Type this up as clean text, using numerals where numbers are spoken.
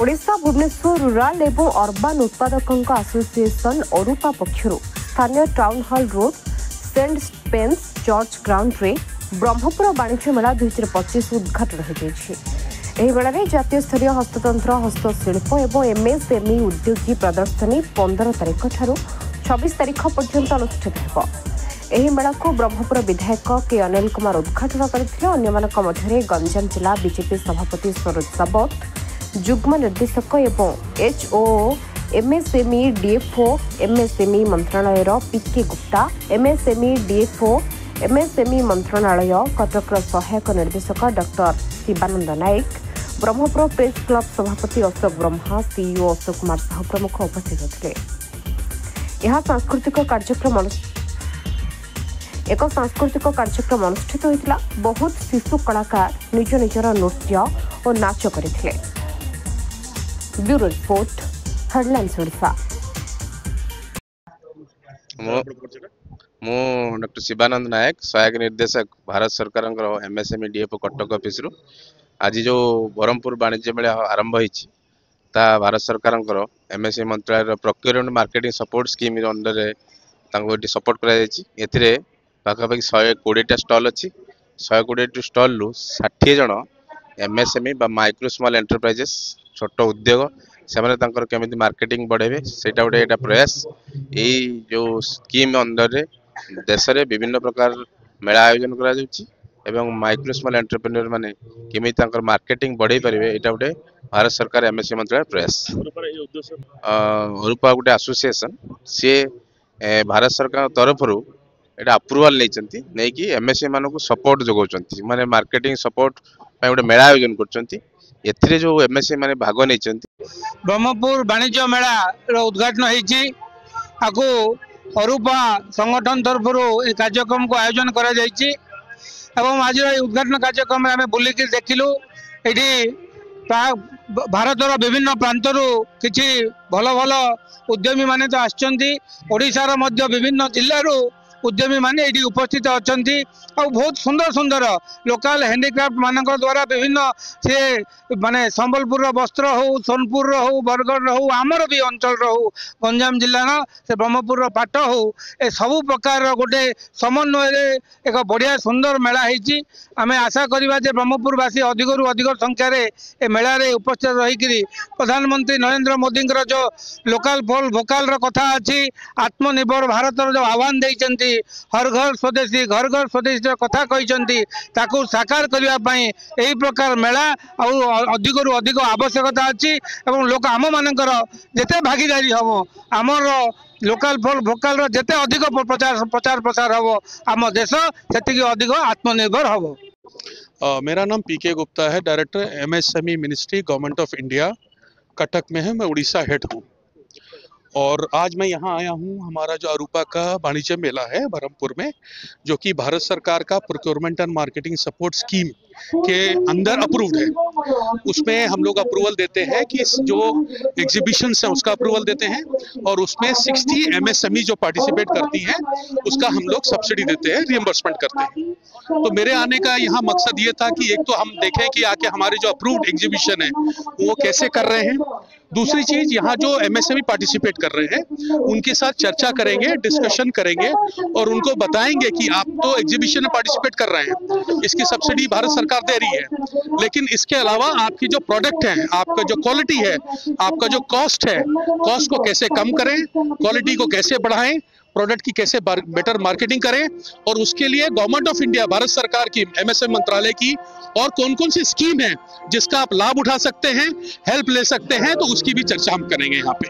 Odisha Bhubaneswar rural एवं urban उत्पादकों association ORUPA पक्षरु स्थानीय town hall road saint Spence's church ground रे ब्रह्मपुर वाणिज्य मेला 2025 उद्घाटन हो जातीय स्तरीय हस्ततंत्र हस्तशिल्प और एमएसएमई उद्योगी प्रदर्शनी 15 तारिख ठारू 26 तारिख पर्यंत अनुष्ठित हो। ଏହି ମେଳାକୁ ବ୍ରହ୍ମପୁର ବିଧାୟକ କେ ଅନିଲ କୁମାର ଉଦ୍ଘାଟନ କରିଥିଲେ। ଅନ୍ୟମାନଙ୍କ ମଧ୍ୟରେ ଗଞ୍ଜାମ ଜିଲ୍ଲା ବିଜେପି ସଭାପତି ସରୋଜ ସାବତ, ଯୁଗ୍ମ ନିର୍ଦ୍ଦେଶକ ଏବଂ ଏଚ୍ଓ ଏମ୍ଏସ୍ଏମ୍ଇ ଡିଏଫ୍ଓ ଏମ୍ଏସ୍ଏମ୍ଇ ମନ୍ତ୍ରଣାଳୟର PK Gupta, MSME DFO MSME ମନ୍ତ୍ରଣାଳୟ କଟକର ସହାୟକ ନିର୍ଦ୍ଦେଶକ doctor Shivananda Nayak, Brahmapur press club ସଭାପତି ଅଶୋକ ବ୍ରହ୍ମା, ସିଇଓ ଅଶୋକ କୁମାର ସାହୁ ପ୍ରମୁଖ ଉପସ୍ଥିତ ଥିଲେ। एक सांस्कृतिक कार्यक्रम अनुष्ठित होता। बहुत शिशु कलाकार निज निजर नृत्य और नाच करथिले। Bureau report headlines Odisha. मु डॉक्टर शिवानंद नायक सहायक निर्देशक भारत सरकार एमएसएमई डीएफओ कटक ऑफिस रु आज जो ब्रह्मपुर वाणिज्य मेला आरंभ होईछि ता भारत सरकार एमएसएमई मंत्रालय procurement marketing support scheme under तांको सपोर्ट करा जायछि। एथिरे पाखापाखि 120टा स्टल अच्छी 120 स्टल 60 जन एमएसएमई माइक्रो स्मॉल एंटरप्राइजेस छोट उद्योग से केमिति मार्केटिंग बढ़ेबे सेटा गोटे एटा प्रयास। यही जो स्कीम अंडर देश रे विभिन्न प्रकार मेला आयोजन करा जाउछि एवं माइक्रो स्मॉल एंटरप्रेन्योर माने केमिति तांकर मार्केटिंग बढ़ाई पारिबे एटा गोटे भारत सरकार एमएसएमई मंत्रालय प्रयास। ओरुपा गोटे एसोसिएशन सी भारत सरकार तरफ एटा अप्रूवल नहीं कि एमएसएमई मानक सपोर्ट जोगाउछंती माने मार्केटिंग सपोर्ट गोटे मेला आयोजन करछंती। एथिरे जो एमएसएमई माने भाग नैछंती। ब्रह्मपुर वाणिज्य मेला रो उद्घाटन होईछि। आकु ओरुपा संगठन तरफ ए कार्यक्रम को आयोजन करा जायछि एवं आज उद्घाटन कार्यक्रम में बुलिक देखिलु। एठी भारतर विभिन्न प्रांतरू किछि भल भल उद्यमी माने तो आछंती। ओडिशार मध्य विभिन्न जिल्लारू उद्यमी माने एटी उपस्थित अछंती और बहुत सुंदर सुंदर लोकल हैंडीक्राफ्ट मानक द्वारा विभिन्न से माने संबलपुर वस्त्र हो, सोनपुर हो, बरगढ़ हो, आमर भी अंचल हो, गंजाम जिला से ब्रह्मपुर पाट हो, ए सबु प्रकार गोटे समन्वय एक बढ़िया सुंदर मेला होईछि। आमे आशा करिबा जे ब्रह्मपुरवासी अधिकरू अधिक संख्या रे ए मेला रे उपस्थित रही प्रधानमंत्री नरेंद्र मोदी जो लोकल फॉर वोकल रो कथा अछि, आत्मनिर्भर भारत जो आह्वान देइछंती, हर घर स्वदेशी घर घर स्वदेशी कथा कहते ताकू साकार करने यही प्रकार मेला अधिक अधिक आवश्यकता अच्छी और लोक आम मानकर जिते भागीदारी हम आमर लोकल फॉर वोकल जिते अधिक प्रचार प्रसार हम आम देश से अधिक आत्मनिर्भर हम। मेरा नाम पीके गुप्ता है, director MSME ministry government of India Cuttack में है। मैं उड़ीसा हेड हूँ और आज मैं यहाँ आया हूँ। हमारा जो ओरुपा का वाणिज्य मेला है ब्रह्मपुर में, जो कि भारत सरकार का procurement and marketing support scheme के अंदर अप्रूव्ड है। उसमें हम लोग अप्रूवल देते हैं कि जो एग्जीबिशन है उसका अप्रूवल देते हैं और उसमें 60 एमएसएमई जो पार्टिसिपेट करती हैं उसका हम लोग सब्सिडी देते हैं, रियम्बर्समेंट करते हैं। तो मेरे आने का यहाँ मकसद ये था कि एक तो हम देखें कि आके हमारे जो अप्रूव्ड एग्जीबिशन है वो कैसे कर रहे हैं। दूसरी चीज, यहाँ जो एमएसएमई पार्टिसिपेट कर रहे हैं उनके साथ चर्चा करेंगे, डिस्कशन करेंगे और उनको बताएंगे कि आप तो एग्जीबिशन में पार्टिसिपेट कर रहे हैं, इसकी सब्सिडी भारत सरकार दे रही है, लेकिन इसके अलावा आपकी जो प्रोडक्ट है, आपका जो क्वालिटी है, आपका जो कॉस्ट है, कॉस्ट को कैसे कम करें, क्वालिटी को कैसे बढ़ाएं, प्रोडक्ट की कैसे बेटर मार्केटिंग करें और उसके लिए गवर्नमेंट ऑफ इंडिया भारत सरकार की एमएसएमई मंत्रालय की और कौन कौन सी स्कीम है जिसका आप लाभ उठा सकते हैं, हेल्प ले सकते हैं, तो उसकी भी चर्चा हम करेंगे यहाँ पे।